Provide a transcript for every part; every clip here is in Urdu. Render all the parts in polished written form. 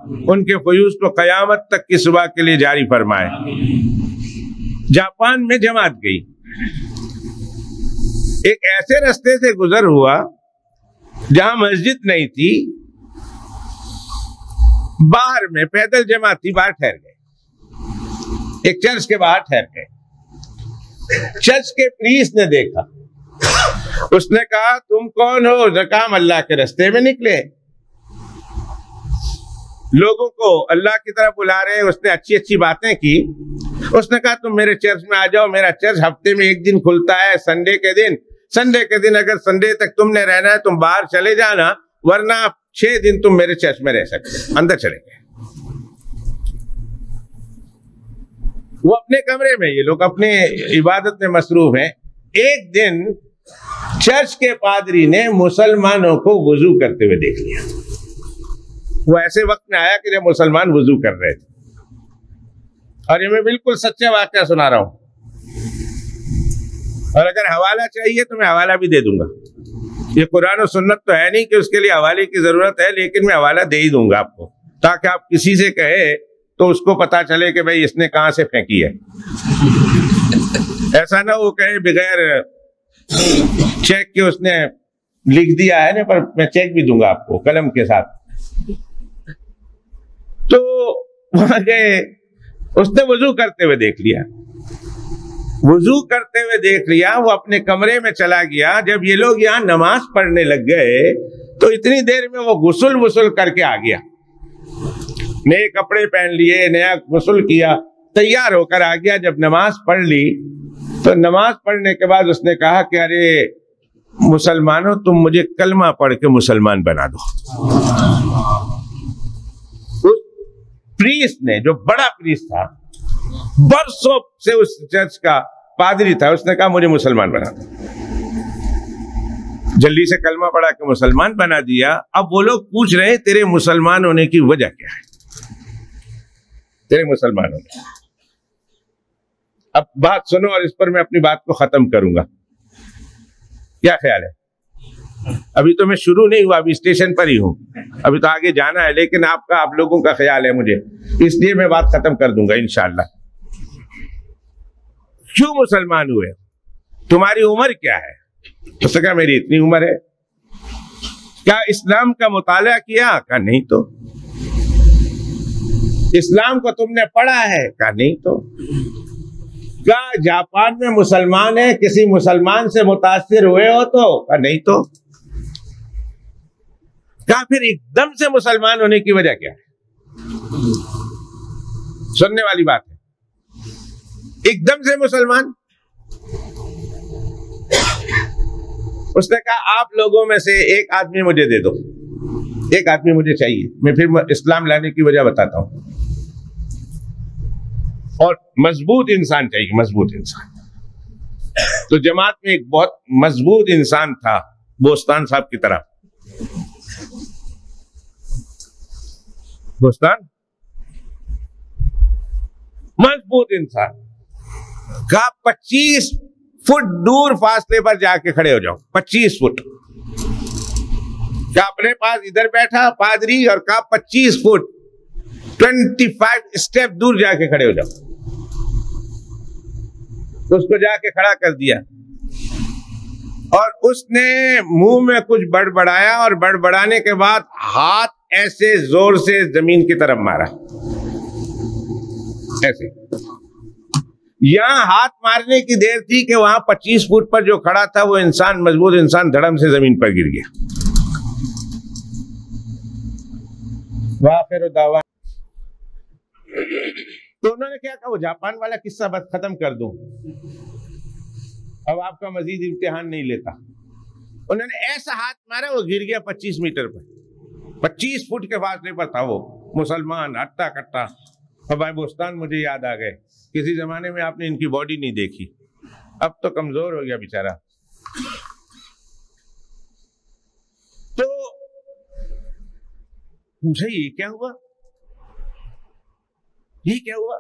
ان کے فیوز کو قیامت تک کی صبح کے لیے جاری فرمائے۔ جاپان میں جماعت گئی، ایک ایسے رستے سے گزر ہوا جہاں مسجد نہیں تھی، باہر میں پیدل جماعت تھی، باہر ٹھہر گئے، ایک چرچ کے باہر ٹھہر گئے۔ چرچ کے پریسٹ نے دیکھا، اس نے کہا تم کون ہو؟ ہم اللہ کے رستے میں نکلے، لوگوں کو اللہ کی طرف بلا رہے۔ اس نے اچھی اچھی باتیں کی، اس نے کہا تم میرے چرچ میں آ جاؤ، میرا چرچ ہفتے میں ایک دن کھلتا ہے، سنڈے کے دن۔ سنڈے کے دن اگر سنڈے تک تم نے رہنا ہے تم باہر چلے جانا، ورنہ 6 دن تم میرے چرچ میں رہ سکتے۔ اندر چلے گئے، وہ اپنے کمرے میں، یہ لوگ اپنے عبادت میں مصروف ہیں۔ ایک دن چرچ کے پادری نے مسلمانوں کو وضو کرتے ہوئے دیکھ لیا۔ وہ ایسے وقت میں آیا کہ جب مسلمان وضو کر رہے تھے، اور یہ میں بالکل سچا واقعہ سنا رہا ہوں، اور اگر حوالہ چاہیے تو میں حوالہ بھی دے دوں گا۔ یہ قرآن و سنت تو ہے نہیں کہ اس کے لیے حوالے کی ضرورت ہے، لیکن میں حوالہ دے ہی دوں گا آپ کو، تاکہ آپ کسی سے کہے تو اس کو پتا چلے کہ بھئی اس نے کہاں سے پھینکی ہے۔ ایسا نہ وہ کہے بغیر چیک کے اس نے لکھ دیا ہے نا، پر میں چیک بھی دوں گا آپ کو قلم کے ساتھ۔ تو وہاں گئے، اس نے وضو کرتے ہوئے دیکھ لیا، وضو کرتے ہوئے دیکھ لیا، وہ اپنے کمرے میں چلا گیا۔ جب یہ لوگ یہاں نماز پڑھنے لگ گئے تو اتنی دیر میں وہ غسل کر کے آ گیا، نئے کپڑے پہن لیے، نیا غسل کیا، تیار ہو کر آ گیا۔ جب نماز پڑھ لی تو نماز پڑھنے کے بعد اس نے کہا کہ ارے مسلمانوں، تم مجھے کلمہ پڑھ کے مسلمان بنا دو۔ اس پریسٹ نے، جو بڑا پریسٹ تھا، برسوں سے اس چرچ کا پادری تھا، اس نے کہا مجھے مسلمان بنا دو۔ جلدی سے کلمہ پڑھا کے مسلمان بنا دیا۔ اب وہ لوگ پوچھ رہے ہیں تیرے مسلمان ہونے کی وجہ کیا ہے؟ تیرے مسلمان ہونے، اب بات سنو اور اس پر میں اپنی بات کو ختم کروں گا۔ کیا خیال ہے؟ ابھی تو میں شروع نہیں ہوا، ابھی اسٹیشن پر ہی ہوں، ابھی تو آگے جانا ہے، لیکن آپ لوگوں کا خیال ہے مجھے، اس لیے میں بات ختم کر دوں گا انشاءاللہ۔ کیوں مسلمان ہوئے؟ تمہاری عمر کیا ہے؟ اس نے کہا میری اتنی عمر ہے۔ کیا اسلام کا مطالعہ کیا؟ کہا نہیں تو۔ اسلام کو تم نے پڑھا ہے؟ کہا نہیں تو۔ کیا جاپان میں مسلمان ہیں، کسی مسلمان سے متاثر ہوئے ہو تو؟ کہا نہیں تو۔ کہا پھر ایک دم سے مسلمان ہونے کی وجہ کیا ہے؟ سننے والی بات ہے، ایک دم سے مسلمان۔ اس نے کہا آپ لوگوں میں سے ایک آدمی مجھے دے دو، ایک آدمی مجھے چاہیے، میں پھر اسلام لانے کی وجہ بتاتا ہوں۔ اور مضبوط انسان چاہیے، مضبوط انسان۔ تو جماعت میں ایک بہت مضبوط انسان تھا، بوستان صاحب کی طرح۔ بوستان مضبوط انسان کا 25 فٹ دور فاصلے پر جا کے کھڑے ہو جاؤ، 25 فٹ کا اپنے پاس ادھر بیٹھا پادری، اور کہا 25 فٹ 25 اسٹیپ دور جا کے کھڑے ہو جاؤ۔ اس کو جا کے کھڑا کر دیا، اور اس نے منہ میں کچھ بڑبڑایا، اور بڑبڑانے کے بعد ہاتھ ایسے زور سے زمین کی طرف مارا، ایسے۔ یہاں ہاتھ مارنے کی دیر تھی کہ وہاں 25 فٹ پر جو کھڑا تھا وہ انسان، مضبوط انسان، دھڑم سے زمین پر گر گیا۔ وآخر دعوانا، تو انہوں نے کیا کہا، وہ جاپان والا قصہ بس ختم کر دوں، اب آپ کا مزید امتحان نہیں لیتا۔ انہوں نے ایسا ہاتھ مارا وہ گر گیا 25 میٹر پر، 25 فٹ کے فاصلے پر تھا وہ مسلمان، ہٹا کٹا۔ اور بھائی بوستان مجھے یاد آ گئے، کسی زمانے میں آپ نے ان کی باڈی نہیں دیکھی، اب تو کمزور ہو گیا بیچارہ۔ تو پوچھا یہ کیا ہوا، یہ کیا ہوا؟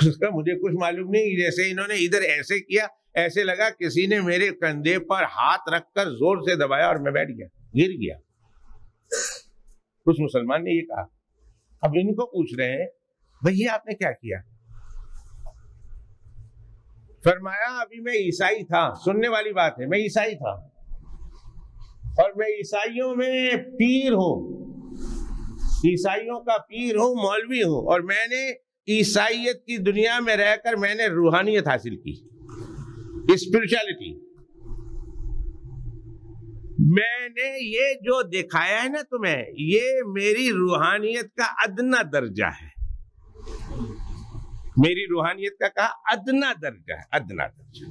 اس کا مجھے کچھ معلوم نہیں، جیسے انہوں نے ادھر ایسے کیا، ایسے لگا کسی نے میرے کندھے پر ہاتھ رکھ کر زور سے دبایا اور میں بیٹھ گیا، گر گیا۔ کچھ مسلمان نے یہ کہا، اب ان کو پوچھ رہے ہیں بھئی آپ نے کیا کیا؟ فرمایا ابھی میں عیسائی تھا، سننے والی بات ہے، میں عیسائی تھا اور میں عیسائیوں میں پیر ہوں، عیسائیوں کا پیر ہوں، مولوی ہوں، اور میں نے عیسائیت کی دنیا میں رہ کر میں نے روحانیت حاصل کی، اسپرچولیٹی۔ میں نے یہ جو دکھایا ہے نا تمہیں، یہ میری روحانیت کا ادنا درجہ ہے، میری روحانیت کا کہا ادنا درجہ ہے، ادنا درجہ،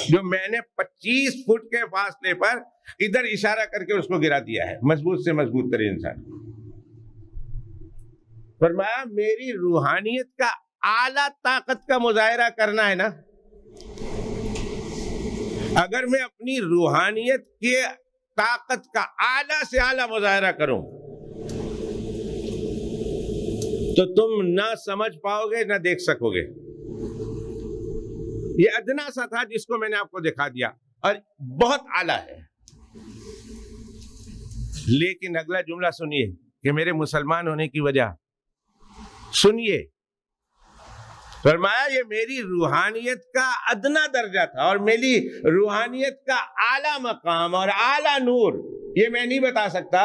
جو میں نے 25 فٹ کے فاصلے پر ادھر اشارہ کر کے اس کو گرا دیا ہے، مضبوط سے مضبوط ترین انسان۔ فرمایا میری روحانیت کا اعلیٰ طاقت کا مظاہرہ کرنا ہے نا، اگر میں اپنی روحانیت کے طاقت کا اعلیٰ سے اعلیٰ مظاہرہ کروں تو تم نہ سمجھ پاؤ گے نہ دیکھ سکو گے۔ یہ ادنا سا تھا جس کو میں نے آپ کو دکھا دیا، اور بہت اعلیٰ ہے۔ لیکن اگلا جملہ سنیے کہ میرے مسلمان ہونے کی وجہ سنیے، فرمایا یہ میری روحانیت کا ادنا درجہ تھا اور میری روحانیت کا اعلیٰ مقام اور اعلیٰ نور یہ میں نہیں بتا سکتا،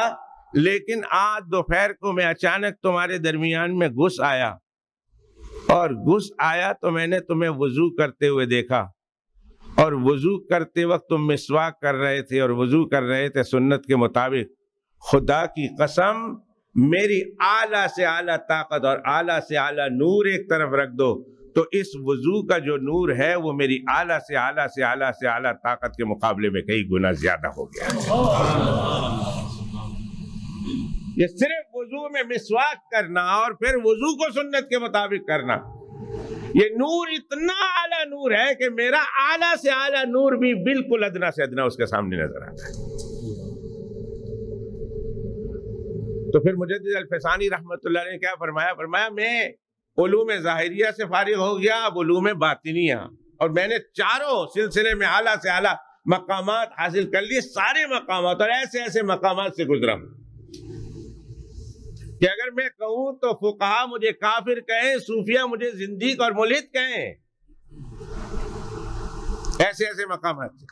لیکن آج دوپہر کو میں اچانک تمہارے درمیان میں گھس آیا، اور گھس آیا تو میں نے تمہیں وضو کرتے ہوئے دیکھا، اور وضو کرتے وقت تم مسواک کر رہے تھے اور وضو کر رہے تھے سنت کے مطابق۔ خدا کی قسم میری اعلیٰ سے اعلیٰ طاقت اور اعلیٰ سے اعلیٰ نور ایک طرف رکھ دو تو اس وضو کا جو نور ہے وہ میری اعلیٰ سے اعلیٰ سے اعلیٰ سے اعلیٰ طاقت کے مقابلے میں کئی گنا زیادہ ہو گیا۔ یہ صرف وضو میں مسواک کرنا اور پھر وضو کو سنت کے مطابق کرنا، یہ نور اتنا اعلیٰ نور ہے کہ میرا اعلیٰ سے اعلیٰ نور بھی بالکل ادنا سے ادنا اس کے سامنے نظر آتا ہے۔ تو پھر مجدد الفسانی رحمت اللہ نے کیا فرمایا؟ فرمایا میں علوم ظاہریہ سے فارغ ہو گیا، اب علوم باطنیہ، اور میں نے چاروں سلسلے میں اعلیٰ سے اعلیٰ مقامات حاصل کر لیے، سارے مقامات، اور ایسے ایسے مقامات سے گزرا ہوں کہ اگر میں کہوں تو فقہا مجھے کافر کہیں، صوفیہ مجھے زندیق اور ملحد کہیں، ایسے ایسے مقامات سے۔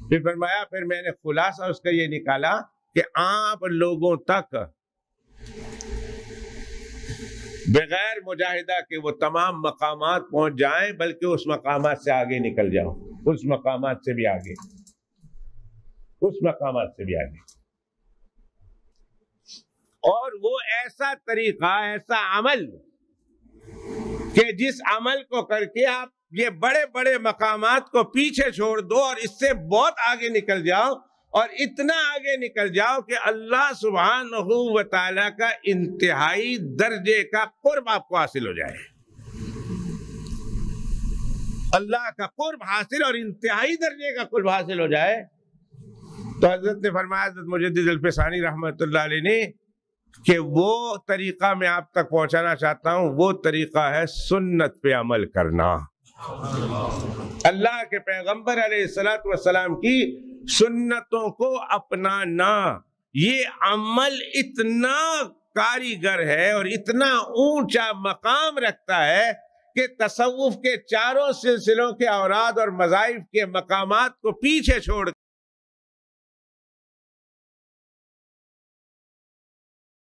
پھر فرمایا پھر میں نے خلاصہ اس کا یہ نکالا کہ آپ لوگوں تک بغیر مجاہدہ کے وہ تمام مقامات پہنچ جائیں، بلکہ اس مقامات سے آگے نکل جاؤ، اس مقامات سے بھی آگے، اس مقامات سے بھی آگے، اور وہ ایسا طریقہ، ایسا عمل کہ جس عمل کو کر کے آپ یہ بڑے بڑے مقامات کو پیچھے چھوڑ دو اور اس سے بہت آگے نکل جاؤ، اور اتنا آگے نکل جاؤ کہ اللہ سبحانہ و تعالیٰ کا انتہائی درجے کا قرب آپ کو حاصل ہو جائے، اللہ کا قرب حاصل اور انتہائی درجے کا قرب حاصل ہو جائے۔ تو حضرت نے فرمایا، حضرت مجدد الفسانی رحمت اللہ علیہ نے، کہ وہ طریقہ میں آپ تک پہنچانا چاہتا ہوں، وہ طریقہ ہے سنت پہ عمل کرنا، اللہ کے پیغمبر علیہ الصلوۃ والسلام کی سنتوں کو اپنانا۔ یہ عمل اتنا کاریگر ہے اور اتنا اونچا مقام رکھتا ہے کہ تصوف کے چاروں سلسلوں کے اوراد اور مذاہب کے مقامات کو پیچھے چھوڑ